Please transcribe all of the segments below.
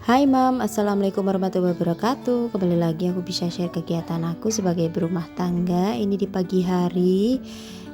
Hai Mam, Assalamualaikum warahmatullahi wabarakatuh. Kembali lagi aku bisa share kegiatan aku sebagai berumah tangga. Ini di pagi hari.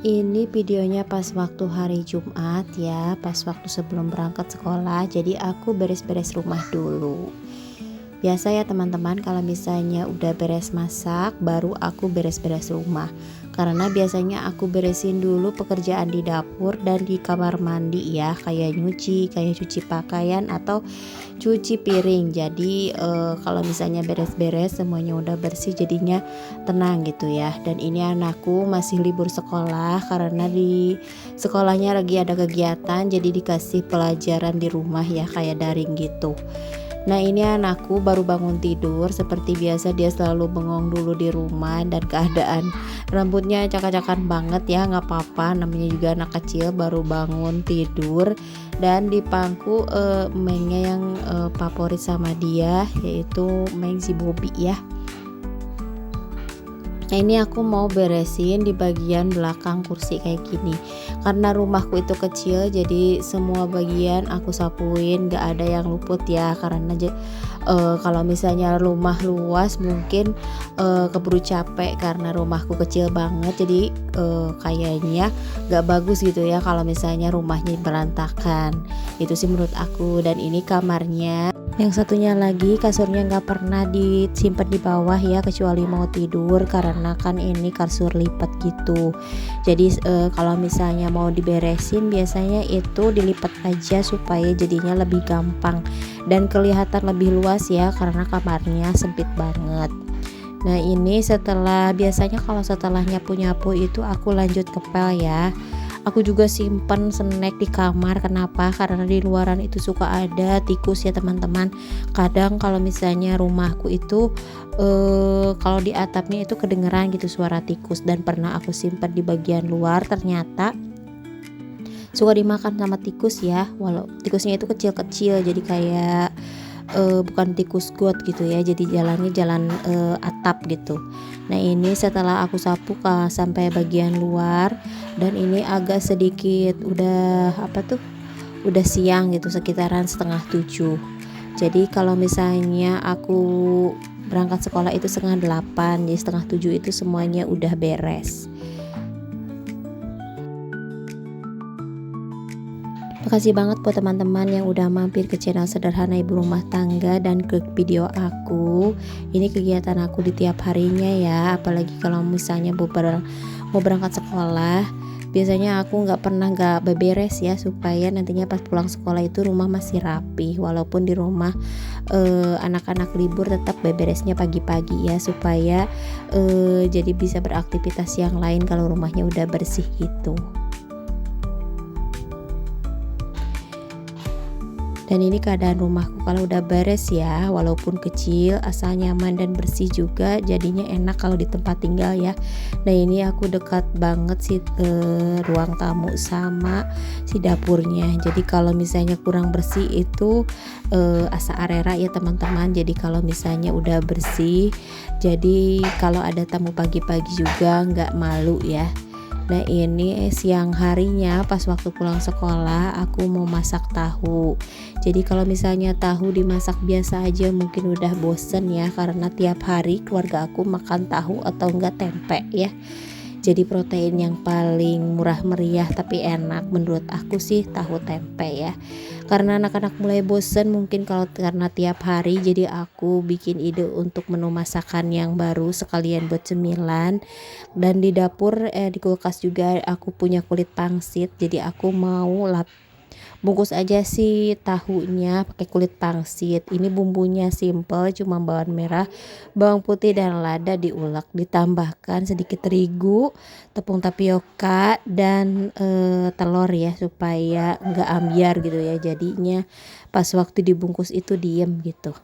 Ini videonya pas waktu hari Jumat ya, pas waktu sebelum berangkat sekolah. Jadi aku beres-beres rumah dulu. Biasa ya teman-teman, kalau misalnya udah beres masak baru aku beres-beres rumah. Karena biasanya aku beresin dulu pekerjaan di dapur dan di kamar mandi ya, kayak nyuci, kayak cuci pakaian atau cuci piring. Jadi kalau misalnya beres-beres semuanya udah bersih, jadinya tenang gitu ya. Dan ini anakku masih libur sekolah karena di sekolahnya lagi ada kegiatan, jadi dikasih pelajaran di rumah ya, kayak daring gitu. Nah ini anakku baru bangun tidur. Seperti biasa dia selalu bengong dulu di rumah, dan keadaan rambutnya acak-acakan banget ya, nggak apa-apa, namanya juga anak kecil baru bangun tidur. Dan di pangku mengnya yang favorit sama dia, yaitu meng si Bobby ya. Nah ini aku mau beresin di bagian belakang kursi kayak gini. Karena rumahku itu kecil, jadi semua bagian aku sapuin, gak ada yang luput ya. Karena kalau misalnya rumah luas mungkin keburu capek, karena rumahku kecil banget. Jadi kayaknya gak bagus gitu ya kalau misalnya rumahnya berantakan. Itu sih menurut aku. Dan ini kamarnya. Yang satunya lagi kasurnya nggak pernah disimpan di bawah ya, kecuali mau tidur, karena kan ini kasur lipat gitu. Jadi kalau misalnya mau diberesin biasanya itu dilipat aja supaya jadinya lebih gampang dan kelihatan lebih luas ya, karena kamarnya sempit banget. Nah ini biasanya kalau setelah nyapu-nyapu itu aku lanjut ngepel ya. Aku juga simpen snack di kamar. Kenapa? Karena di luaran itu suka ada tikus ya teman-teman. Kadang kalau misalnya rumahku itu kalau di atapnya itu kedengeran gitu suara tikus, dan pernah aku simpen di bagian luar, ternyata suka dimakan sama tikus ya. Walau tikusnya itu kecil-kecil, jadi kayak bukan tikus got gitu ya, jadi jalannya jalan atap gitu. Nah ini setelah aku sapu sampai bagian luar, dan ini agak sedikit udah udah siang gitu, sekitaran 6:30. Jadi kalau misalnya aku berangkat sekolah itu 7:30, jadi 6:30 itu semuanya udah beres. Makasih banget buat teman-teman yang udah mampir ke channel Sederhana Ibu Rumah Tangga dan ke video aku. Ini kegiatan aku di tiap harinya ya, apalagi kalau misalnya mau berangkat sekolah. Biasanya aku nggak beberes ya, supaya nantinya pas pulang sekolah itu rumah masih rapi. Walaupun di rumah anak-anak libur, tetap beberesnya pagi-pagi ya, supaya jadi bisa beraktivitas yang lain kalau rumahnya udah bersih gitu. Dan ini keadaan rumahku kalau udah beres ya, walaupun kecil, asal nyaman dan bersih juga, jadinya enak kalau di tempat tinggal ya. Nah ini aku dekat banget sih ruang tamu sama si dapurnya. Jadi kalau misalnya kurang bersih itu asa arera ya teman-teman. Jadi kalau misalnya udah bersih, jadi kalau ada tamu pagi-pagi juga nggak malu ya. Nah ini siang harinya pas waktu pulang sekolah aku mau masak tahu. Jadi kalau misalnya tahu dimasak biasa aja mungkin udah bosen ya, karena tiap hari keluarga aku makan tahu atau enggak tempe ya. Jadi protein yang paling murah meriah tapi enak menurut aku sih tahu tempe ya. Karena anak-anak mulai bosen mungkin kalau karena tiap hari, jadi aku bikin ide untuk menu masakan yang baru sekalian buat cemilan. Dan di dapur di kulkas juga aku punya kulit pangsit, jadi aku mau bungkus aja sih tahunya pakai kulit pangsit. Ini bumbunya simple, cuma bawang merah, bawang putih dan lada diulek, ditambahkan sedikit terigu, tepung tapioka dan telur ya, supaya nggak ambiar gitu ya, jadinya pas waktu dibungkus itu diem gitu.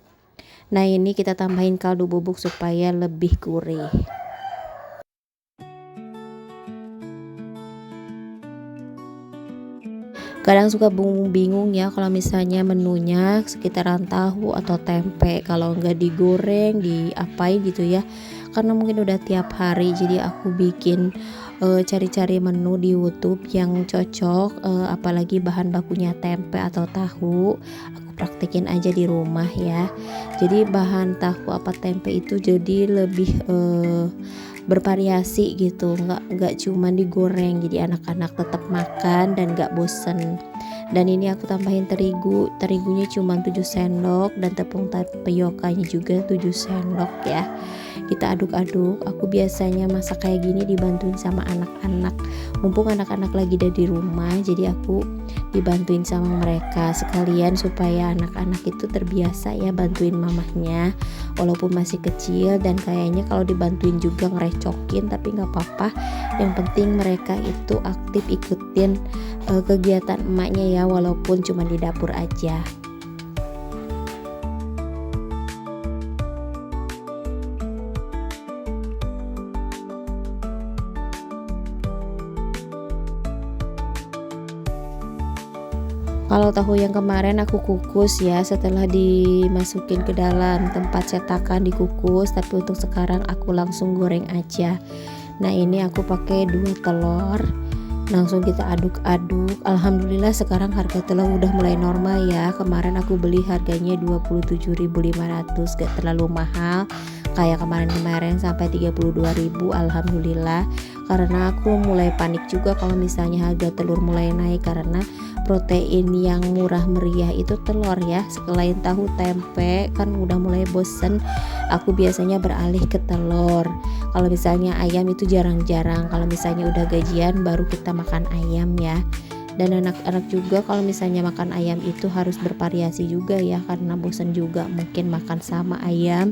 Nah ini kita tambahin kaldu bubuk supaya lebih gurih. Kadang suka bingung ya kalau misalnya menunya sekitaran tahu atau tempe, kalau nggak digoreng diapain gitu ya, karena mungkin udah tiap hari jadi aku bikin cari-cari menu di YouTube yang cocok, apalagi bahan bakunya tempe atau tahu, aku praktekin aja di rumah ya. Jadi bahan tahu apa tempe itu jadi lebih bervariasi gitu, nggak cuman digoreng, jadi anak-anak tetap makan dan nggak bosen. Dan ini aku tambahin terigunya cuma 7 sendok dan tepung tapiokanya juga 7 sendok ya. Kita aduk-aduk. Aku biasanya masak kayak gini dibantuin sama anak-anak, mumpung anak-anak lagi ada di rumah, jadi aku dibantuin sama mereka sekalian supaya anak-anak itu terbiasa ya bantuin mamahnya walaupun masih kecil. Dan kayaknya kalau dibantuin juga ngerecokin, tapi nggak apa-apa, yang penting mereka itu aktif ikutin kegiatan emaknya ya, walaupun cuma di dapur aja. Kalau tahu yang kemarin aku kukus ya, setelah dimasukin ke dalam tempat cetakan dikukus, tapi untuk sekarang aku langsung goreng aja. Nah ini aku pakai 2 telur, langsung kita aduk-aduk. Alhamdulillah sekarang harga telur udah mulai normal ya. Kemarin aku beli harganya 27.500, gak terlalu mahal kayak kemarin-kemarin sampai 32.000. Alhamdulillah, karena aku mulai panik juga kalau misalnya harga telur mulai naik, karena protein yang murah meriah itu telur ya. Selain tahu tempe kan udah mulai bosen, aku biasanya beralih ke telur. Kalau misalnya ayam itu jarang-jarang, kalau misalnya udah gajian baru kita makan ayam ya. Dan anak-anak juga kalau misalnya makan ayam itu harus bervariasi juga ya, karena bosan juga mungkin makan sama ayam.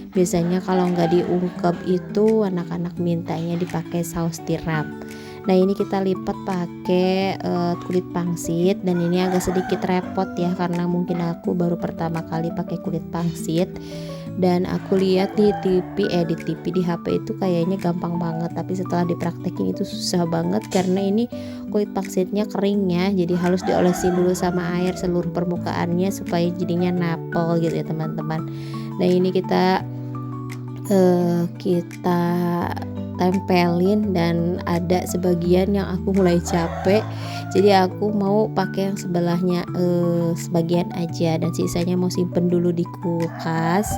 Biasanya kalau nggak diungkep itu anak-anak mintanya dipakai saus tiram. Nah ini kita lipat pakai kulit pangsit, dan ini agak sedikit repot ya karena mungkin aku baru pertama kali pakai kulit pangsit. Dan aku lihat di di HP itu kayaknya gampang banget, tapi setelah dipraktekin itu susah banget karena ini kulit pangsitnya kering ya, jadi harus diolesin dulu sama air seluruh permukaannya supaya jadinya napel gitu ya teman-teman. Nah ini kita tempelin, dan ada sebagian yang aku mulai capek, jadi aku mau pakai yang sebelahnya sebagian aja, dan sisanya mau simpen dulu di kulkas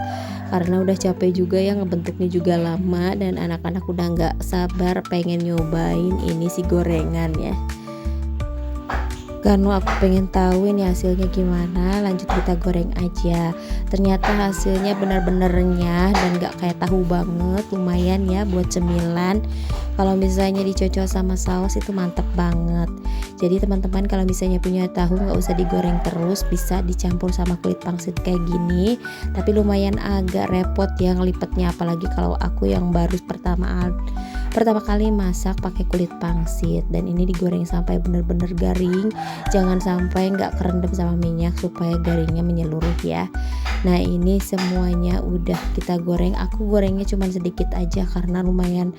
karena udah capek juga ya, ngebentuknya juga lama dan anak-anak udah nggak sabar pengen nyobain ini si gorengan ya. Karena aku pengen tahu ini hasilnya gimana, lanjut kita goreng aja. Ternyata hasilnya benar-benar renyah dan gak kayak tahu banget, lumayan ya buat cemilan. Kalau misalnya dicocol sama saus itu mantep banget. Jadi teman-teman kalau misalnya punya tahu gak usah digoreng terus, bisa dicampur sama kulit pangsit kayak gini. Tapi lumayan agak repot ya ngelipetnya, apalagi kalau aku yang baru pertama kali masak pakai kulit pangsit. Dan ini digoreng sampai bener-bener garing, jangan sampai nggak kerendam sama minyak supaya garingnya menyeluruh ya. Nah ini semuanya udah kita goreng, aku gorengnya cuma sedikit aja karena lumayan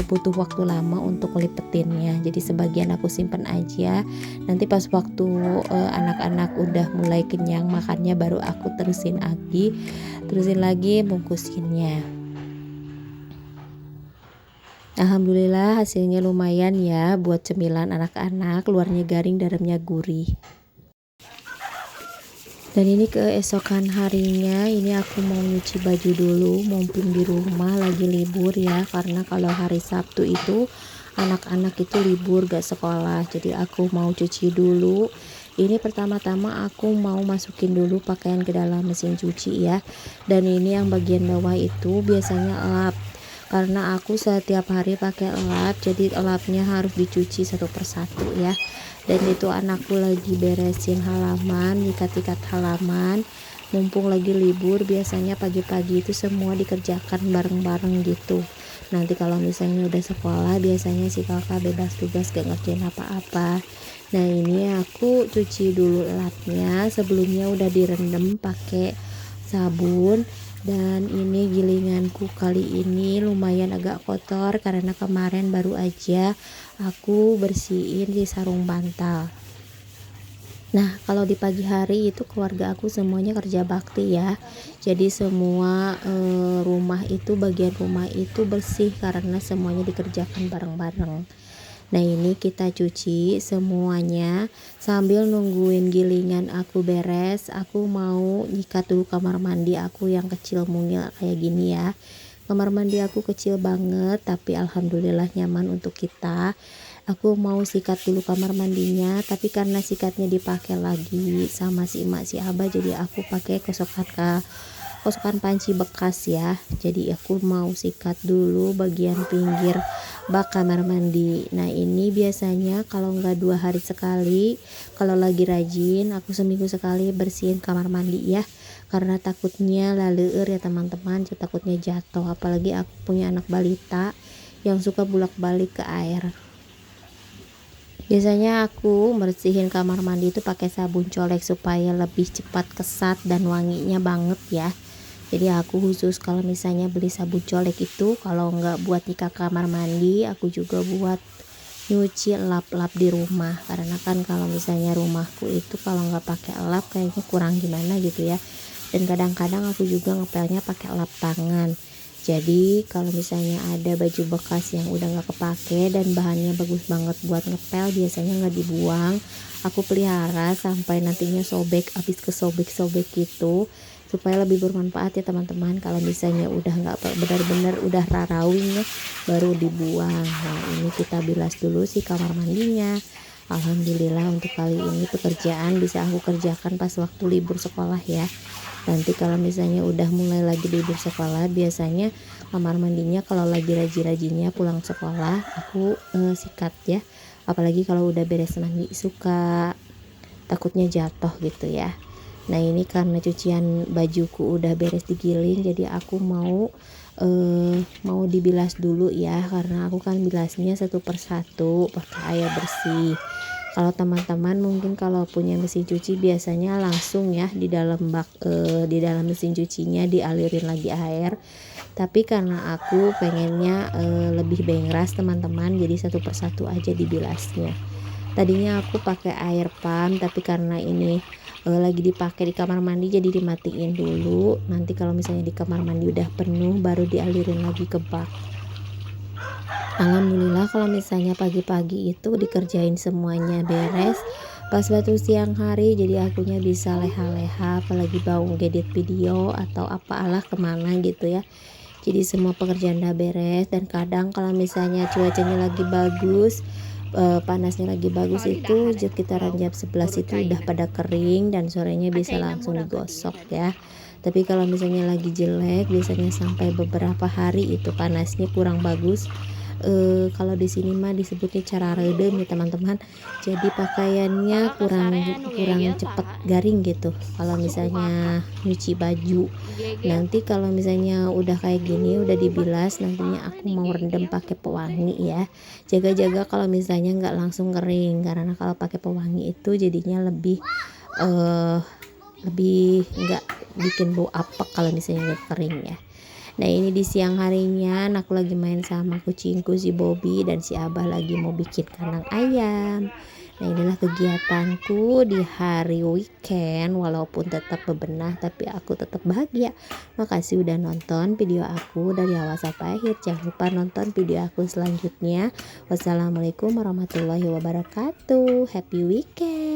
butuh waktu lama untuk ngelipetinnya, jadi sebagian aku simpen aja, nanti pas waktu anak-anak udah mulai kenyang makannya baru aku terusin lagi bungkusinnya. Alhamdulillah hasilnya lumayan ya buat cemilan anak-anak, luarnya garing dalamnya gurih. Dan ini keesokan harinya, ini aku mau nyuci baju dulu, mumpung di rumah lagi libur ya, karena kalau hari Sabtu itu anak-anak itu libur gak sekolah, jadi aku mau cuci dulu. Ini pertama-tama aku mau masukin dulu pakaian ke dalam mesin cuci ya. Dan ini yang bagian bawah itu biasanya elap, karena aku setiap hari pakai elap, jadi elapnya harus dicuci satu persatu ya. Dan itu anakku lagi beresin halaman, ikat-ikat halaman, mumpung lagi libur. Biasanya pagi-pagi itu semua dikerjakan bareng-bareng gitu. Nanti kalau misalnya udah sekolah, biasanya si kakak bebas tugas gak ngerjain apa-apa. Nah ini aku cuci dulu elapnya, sebelumnya udah direndam pakai sabun. Dan ini gilinganku kali ini lumayan agak kotor karena kemarin baru aja aku bersihin di sarung bantal. Nah, kalau di pagi hari itu keluarga aku semuanya kerja bakti ya. Jadi semua rumah itu, bagian rumah itu bersih karena semuanya dikerjakan bareng-bareng. Nah, ini kita cuci semuanya sambil nungguin gilingan aku beres. Aku mau nyikat dulu kamar mandi aku yang kecil mungil kayak gini ya. Kamar mandi aku kecil banget tapi alhamdulillah nyaman untuk kita. Aku mau sikat dulu kamar mandinya, tapi karena sikatnya dipakai lagi sama si emak si abah, jadi aku pakai kosokan panci bekas ya. Jadi aku mau sikat dulu bagian pinggir bak kamar mandi. Nah, ini biasanya kalau nggak 2 hari sekali, kalau lagi rajin aku seminggu sekali bersihin kamar mandi ya, karena takutnya laleur ya teman-teman, takutnya jatuh, apalagi aku punya anak balita yang suka bolak-balik ke air. Biasanya aku bersihin kamar mandi itu pakai sabun colek supaya lebih cepat kesat dan wanginya banget ya. Jadi aku khusus kalau misalnya beli sabun colek itu, kalau nggak buat nyikat kamar mandi, aku juga buat nyuci lap-lap di rumah. Karena kan kalau misalnya rumahku itu kalau nggak pakai lap kayaknya kurang gimana gitu ya. Dan kadang-kadang aku juga ngepelnya pakai lap tangan. Jadi kalau misalnya ada baju bekas yang udah nggak kepake dan bahannya bagus banget buat ngepel, biasanya nggak dibuang, aku pelihara sampai nantinya sobek, habis kesobek-sobek gitu, supaya lebih bermanfaat ya teman-teman. Kalau misalnya udah nggak benar-benar udah rarawing ya, baru dibuang. Nah, ini kita bilas dulu sih kamar mandinya. Alhamdulillah untuk kali ini pekerjaan bisa aku kerjakan pas waktu libur sekolah ya. Nanti kalau misalnya udah mulai lagi libur sekolah, biasanya kamar mandinya kalau lagi rajin-rajinnya pulang sekolah aku sikat ya. Apalagi kalau udah beres mandi suka takutnya jatuh gitu ya. Nah, ini karena cucian bajuku udah beres digiling, jadi aku mau dibilas dulu ya, karena aku kan bilasnya satu persatu pakai air bersih. Kalau teman-teman mungkin kalau punya mesin cuci biasanya langsung ya di dalam di dalam mesin cucinya dialirin lagi air. Tapi karena aku pengennya lebih bengras teman-teman, jadi satu persatu aja dibilasnya. Tadinya aku pakai air pump, tapi karena ini lagi dipakai di kamar mandi jadi dimatiin dulu. Nanti kalau misalnya di kamar mandi udah penuh baru dialirin lagi ke bak. Alhamdulillah kalau misalnya pagi-pagi itu dikerjain semuanya beres, pas waktu siang hari jadi akunya bisa leha-leha, apalagi mau ngedit video atau apalah kemana gitu ya. Jadi semua pekerjaan udah beres, dan kadang kalau misalnya cuacanya lagi bagus, panasnya lagi bagus itu sekitaran jam 11 itu udah pada kering dan sorenya bisa langsung digosok ya. Tapi kalau misalnya lagi jelek biasanya sampai beberapa hari itu panasnya kurang bagus. Kalau di sini mah disebutnya cara redem ya teman-teman. Jadi pakaiannya kurang kurang cepet garing gitu. Kalau misalnya nyuci baju, nanti kalau misalnya udah kayak gini udah dibilas, nantinya aku mau rendam pakai pewangi ya. Jaga-jaga kalau misalnya nggak langsung kering, karena kalau pakai pewangi itu jadinya eh, lebih nggak bikin bau apek kalau misalnya nggak kering ya. Nah, ini di siang harinya aku lagi main sama kucingku si Bobby, dan si Abah lagi mau bikin kandang ayam. Nah, inilah kegiatanku di hari weekend, walaupun tetap bebenah tapi aku tetap bahagia. Makasih udah nonton video aku dari awal sampai akhir. Jangan lupa nonton video aku selanjutnya. Wassalamualaikum warahmatullahi wabarakatuh. Happy weekend.